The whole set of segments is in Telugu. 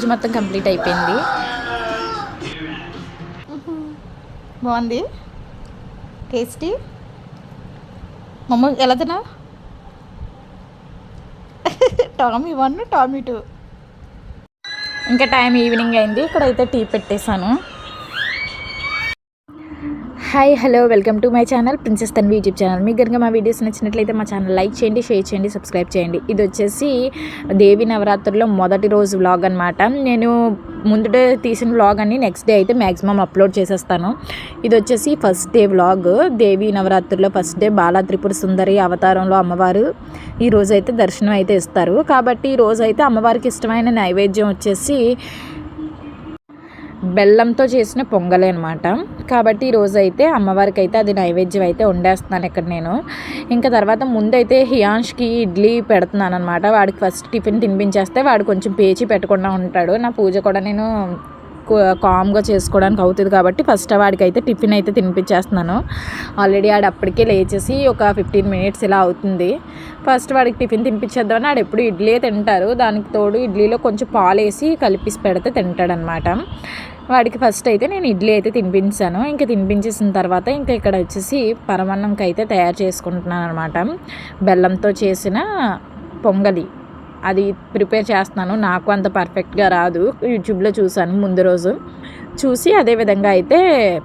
పూజ మొత్తం కంప్లీట్ అయిపోయింది. బాగుంది, టేస్టీ. మమ్మ ఎలా తిన్నా? Tommy 1 Tommy 2. ఇంకా టైం ఈవినింగ్ అయింది. ఇక్కడైతే టీ పెట్టేశాను. Hi hello welcome to my channel princess Tanvi YouTube channel. మీకు కనుక మా వీడియోస్ నచ్చినట్లయితే మా ఛానల్ లైక్ చేయండి, షేర్ చేయండి, సబ్స్క్రైబ్ చేయండి. ఇది వచ్చేసి దేవి నవరాత్రుల్లో మొదటి రోజు వ్లాగ్ అనమాట. నేను ముందుడే తీసిన వ్లాగ్ అన్ని నెక్స్ట్ డే అయితే మ్యాక్సిమం అప్లోడ్ చేసేస్తాను. ఇది వచ్చేసి ఫస్ట్ డే వ్లాగ్. దేవి నవరాత్రుల్లో ఫస్ట్ డే బాలా త్రిపుర సుందరి అవతారంలో అమ్మవారు ఈరోజు అయితే దర్శనం అయితే ఇస్తారు. కాబట్టి ఈరోజు అయితే అమ్మవారికి ఇష్టమైన నైవేద్యం వచ్చేసి బెల్లంతో చేసిన పొంగలే అనమాట. కాబట్టి ఈరోజు అయితే అమ్మవారికి అయితే అది నైవేద్యం అయితే వండేస్తున్నాను ఇక్కడ నేను. ఇంకా తర్వాత ముందైతే హియాంష్కి ఇడ్లీ పెడుతున్నాను అనమాట. వాడికి ఫస్ట్ టిఫిన్ తినిపించేస్తే వాడు కొంచెం పేచి పెట్టకుండా ఉంటాడు. నా పూజ కూడా నేను కామ్గా చేసుకోవడానికి అవుతుంది కాబట్టి ఫస్ట్ వాడికి అయితే టిఫిన్ అయితే తినిపించేస్తున్నాను. ఆల్రెడీ వాడు అప్పటికే లేచేసి ఒక 15 మినిట్స్ ఇలా అవుతుంది. ఫస్ట్ వాడికి టిఫిన్ తినిపించేద్దామని వాడు ఎప్పుడు ఇడ్లీ తింటారు. దానికి తోడు ఇడ్లీలో కొంచెం పాలు వేసి కలిపి పెడితే తింటాడనమాట. వాడికి ఫస్ట్ అయితే నేను ఇడ్లీ అయితే తినిపించాను. ఇంకా తినిపించేసిన తర్వాత ఇంకా ఇక్కడ వచ్చేసి పరమాన్నంకి అయితే తయారు చేసుకుంటున్నాను అనమాట. బెల్లంతో చేసిన పొంగలి అది ప్రిపేర్ చేస్తున్నాను. నాకు అంత పర్ఫెక్ట్గా రాదు, యూట్యూబ్లో చూసాను ముందు రోజు చూసి అదే విధంగా అయితే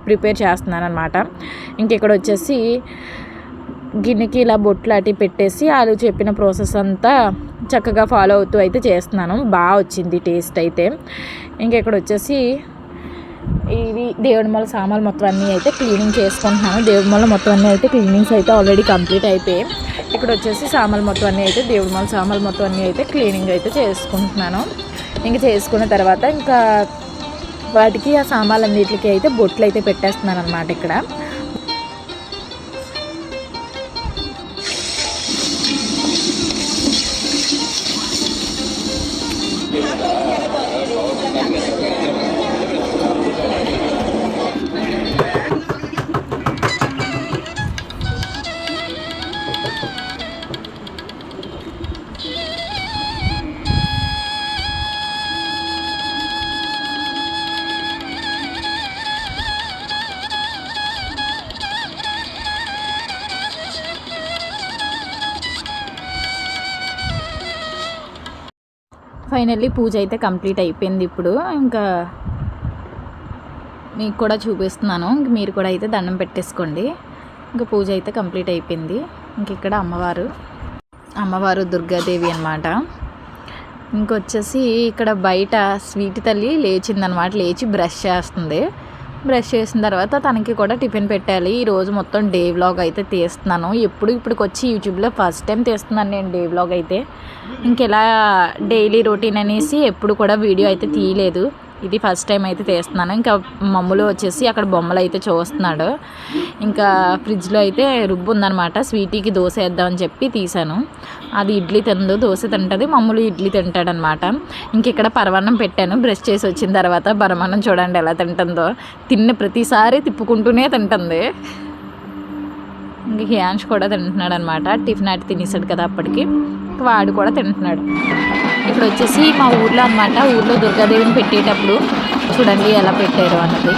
ప్రిపేర్ చేస్తున్నాను అనమాట. ఇంకెక్కడ వచ్చేసి గిన్నెకి ఇలా బొట్లు అటు పెట్టేసి వాళ్ళు చెప్పిన ప్రాసెస్ అంతా చక్కగా ఫాలో అవుతూ అయితే చేస్తున్నాను. బాగా వచ్చింది టేస్ట్ అయితే. ఇంకెక్కడ వచ్చేసి ఇవి దేవుడి మూల సామాన్లు మొత్తం అన్నీ అయితే క్లీనింగ్ చేసుకుంటున్నాను. దేవుడి మూల మొత్తం అన్నీ అయితే క్లీనింగ్స్ అయితే ఆల్రెడీ కంప్లీట్ అయిపోయాయి. ఇక్కడ వచ్చేసి సామాన్లు మొత్తం అన్నీ అయితే దేవుడి మూల సామాన్లు మొత్తం అన్నీ అయితే క్లీనింగ్ అయితే చేసుకుంటున్నాను. ఇంకా చేసుకున్న తర్వాత ఇంకా వాటికి ఆ సామాన్లన్నిటికి అయితే బొట్లు అయితే పెట్టేస్తున్నాను అనమాట. ఇక్కడ ఫైనల్లీ పూజ అయితే కంప్లీట్ అయిపోయింది. ఇప్పుడు ఇంకా మీకు కూడా చూపిస్తున్నాను. ఇంక మీరు కూడా అయితే దండం పెట్టేసుకోండి. ఇంకా పూజ అయితే కంప్లీట్ అయిపోయింది. ఇంక ఇక్కడ అమ్మవారు దుర్గాదేవి అనమాట. ఇంకొచ్చేసి ఇక్కడ బయట స్వీట్ తల్లి లేచిందనమాట. లేచి బ్రష్ చేస్తుంది. బ్రష్ చేసిన తర్వాత తనకి కూడా టిఫిన్ పెట్టాలి. ఈరోజు మొత్తం డే వ్లాగ్ అయితే తీస్తున్నాను. ఇప్పటికి వచ్చి యూట్యూబ్లో ఫస్ట్ టైం తీస్తున్నాను నేను డే వ్లాగ్ అయితే. ఇంకెలా డైలీ రొటీన్ అనేసి ఎప్పుడు కూడా వీడియో అయితే తీయలేదు. ఇది ఫస్ట్ టైం అయితే తీస్తున్నాను. ఇంకా మమ్ములు వచ్చేసి అక్కడ బొమ్మలు అయితే చూస్తున్నాడు. ఇంకా ఫ్రిడ్జ్లో అయితే రుబ్బు ఉందనమాట. స్వీటీకి దోశ వేద్దామని చెప్పి తీసాను. అది ఇడ్లీ తిందు, దోశ తింటుంది, మమ్ములు ఇడ్లీ తింటాడనమాట. ఇంక ఇక్కడ పరమాన్నం పెట్టాను. బ్రష్ చేసి వచ్చిన తర్వాత పరమాన్నం చూడండి ఎలా తింటుందో. తిన్న ప్రతిసారి తిప్పుకుంటూనే తింటుంది. ఇంక హియాంష్ కూడా తింటున్నాడు అనమాట. టిఫిన్ అటు తినేసాడు కదా అప్పటికి, వాడు కూడా తింటున్నాడు. ఇక్కడ వచ్చేసి మా ఊర్లో అనమాట. ఊర్లో దుర్గాదేవిని పెట్టేటప్పుడు చూడండి ఎలా పెట్టారు అన్నది.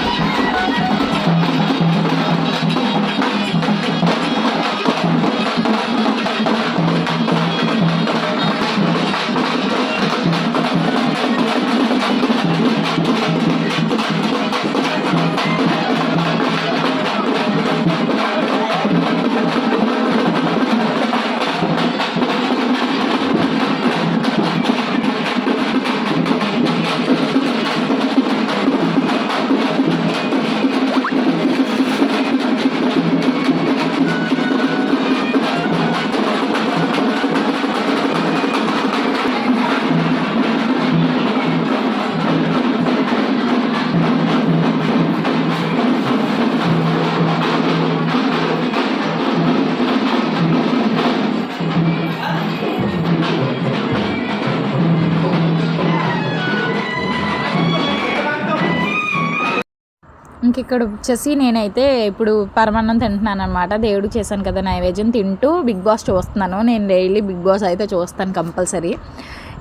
ఇంక ఇక్కడ వచ్చేసి నేనైతే ఇప్పుడు పరమాన్నం తింటున్నాను అనమాట. దేవుడికి చేశాను కదా నైవేద్యం, తింటూ బిగ్ బాస్ చూస్తున్నాను. నేను డైలీ బిగ్ బాస్ అయితే చూస్తాను కంపల్సరీ.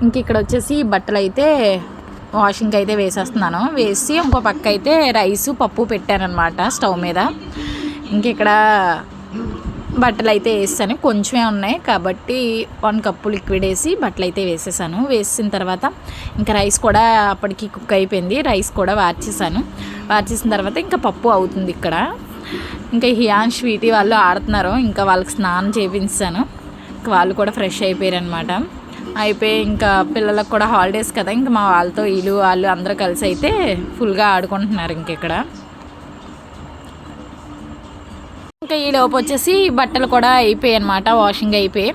ఇంక ఇక్కడ వచ్చేసి బట్టలు అయితే వాషింగ్కి అయితే వేసేస్తున్నాను. వేసి ఇంకో పక్క అయితే రైసు పప్పు పెట్టానమాట స్టవ్ మీద. ఇంక ఇక్కడ బట్టలు అయితే వేసాను, కొంచెమే ఉన్నాయి కాబట్టి 1 కప్పు లిక్విడ్ వేసి బట్టలు అయితే వేసేసాను. వేసిన తర్వాత ఇంకా రైస్ కూడా అప్పటికి కుక్ అయిపోయింది. రైస్ కూడా వార్చేసిన తర్వాత ఇంకా పప్పు అవుతుంది. ఇక్కడ ఇంకా హియాన్ స్వీటీ వాళ్ళు ఆడుతున్నారు, ఇంకా వాళ్ళకి స్నానం చేయించాను. వాళ్ళు కూడా ఫ్రెష్ అయిపోయారు అనమాట. అయిపోయి ఇంకా పిల్లలకు కూడా హాలిడేస్ కదా, ఇంకా మా వాళ్ళతో వాళ్ళు అందరూ కలిసి అయితే ఫుల్గా ఆడుకుంటున్నారు. ఇక్కడ ఇంకా ఈ లోపు వచ్చేసి బట్టలు కూడా అయిపోయాయి అనమాట, వాషింగ్ అయిపోయి.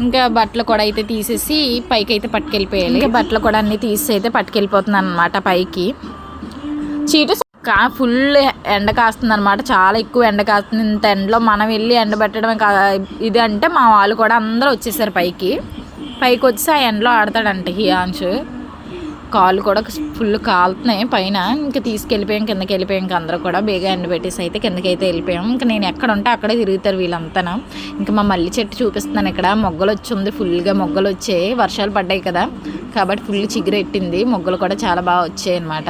ఇంకా బట్టలు కూడా అయితే తీసేసి పైకి అయితే పట్టుకెళ్ళిపోయాలి. ఇంకా బట్టలు కూడా అన్నీ తీసి అయితే పట్టుకెళ్ళిపోతున్నాను అనమాట పైకి. చీటు ఫుల్ ఎండ కాస్తుంది అనమాట, చాలా ఎక్కువ ఎండ కాస్తుంది. ఇంత ఎండలో మనం వెళ్ళి ఎండ పెట్టడమే ఇది అంటే మా వాళ్ళు కూడా అందరూ వచ్చేసారు పైకి వచ్చి ఆ ఎండలో ఆడతాడంట హియాన్ష్. కాళ్ళు కూడా ఫుల్ కాలుతున్నాయి పైన. ఇంకా తీసుకెళ్ళిపోయాం, కిందకి వెళ్ళిపోయాం. ఇంకా అందరూ కూడా బేగా ఎండ పెట్టేసి అయితే కిందకి అయితే వెళ్ళిపోయాం. ఇంకా నేను ఎక్కడ ఉంటే అక్కడే తిరుగుతారు వీళ్ళంతా. ఇంకా మా మల్లి చెట్టు చూపిస్తున్నాను. ఇక్కడ మొగ్గలు ఉంది, ఫుల్గా మొగ్గలు వచ్చాయి. వర్షాలు పడ్డాయి కదా కాబట్టి ఫుల్ చిగురెట్టింది. మొగ్గలు కూడా చాలా బాగా వచ్చాయి అనమాట.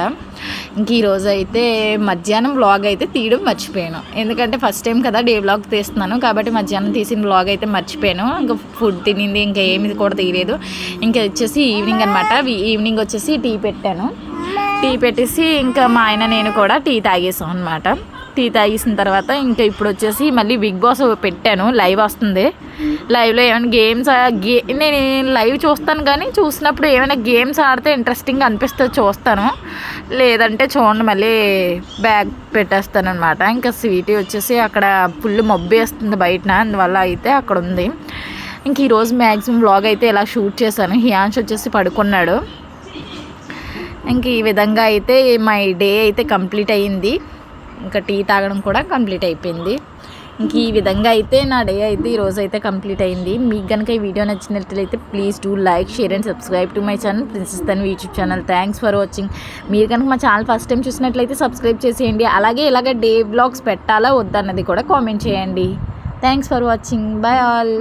ఇంక ఈరోజు అయితే మధ్యాహ్నం వ్లాగ్ అయితే తీయడం మర్చిపోయాను, ఎందుకంటే ఫస్ట్ టైం కదా డే వ్లాగ్ తీస్తున్నాను కాబట్టి మధ్యాహ్నం తీసిన వ్లాగ్ అయితే మర్చిపోయాను. ఇంకా ఫుడ్ తినింది ఇంకా ఏమి కూడా తీయలేదు. ఇంకా వచ్చేసి ఈవినింగ్ అనమాట. ఈవినింగ్ వచ్చేసి టీ పెట్టాను. టీ పెట్టేసి ఇంకా మా ఆయన నేను కూడా టీ తాగేసాం అనమాట. టీ తాగేసిన తర్వాత ఇంకా ఇప్పుడు వచ్చేసి మళ్ళీ బిగ్ బాస్ పెట్టాను, లైవ్ వస్తుంది. లైవ్లో ఏమైనా గేమ్స్ నేను లైవ్ చూస్తాను, కానీ చూసినప్పుడు ఏమైనా గేమ్స్ ఆడితే ఇంట్రెస్టింగ్గా అనిపిస్తుంది చూస్తాను, లేదంటే చూడండి మళ్ళీ బ్యాగ్ పెట్టేస్తాను అనమాట. ఇంకా స్వీటీ వచ్చేసి అక్కడ ఫుల్ మబ్బు వేస్తుంది బయట, అందువల్ల అయితే అక్కడ ఉంది. ఇంక ఈరోజు మ్యాక్సిమం వ్లాగ్ అయితే ఇలా షూట్ చేశాను. హియాన్ష్ వచ్చేసి పడుకున్నాడు. ఇంక ఈ విధంగా అయితే మై డే అయితే కంప్లీట్ అయ్యింది. ఇంకా టీ తాగడం కూడా కంప్లీట్ అయిపోయింది. ఇంక ఈ విధంగా అయితే నా డే అయితే ఈరోజు అయితే కంప్లీట్ అయింది. మీకు కనుక ఈ వీడియో నచ్చినట్లయితే please do like, share and subscribe to my channel princess Tanvi YouTube channel. Thanks for watching. మీరు కనుక మా ఛానల్ ఫస్ట్ టైం చూసినట్లయితే సబ్స్క్రైబ్ చేసేయండి. అలాగే ఇలాగ డే వ్లాగ్స్ పెట్టాలా వద్దన్నది కూడా కామెంట్ చేయండి. Thanks for watching. Bye all.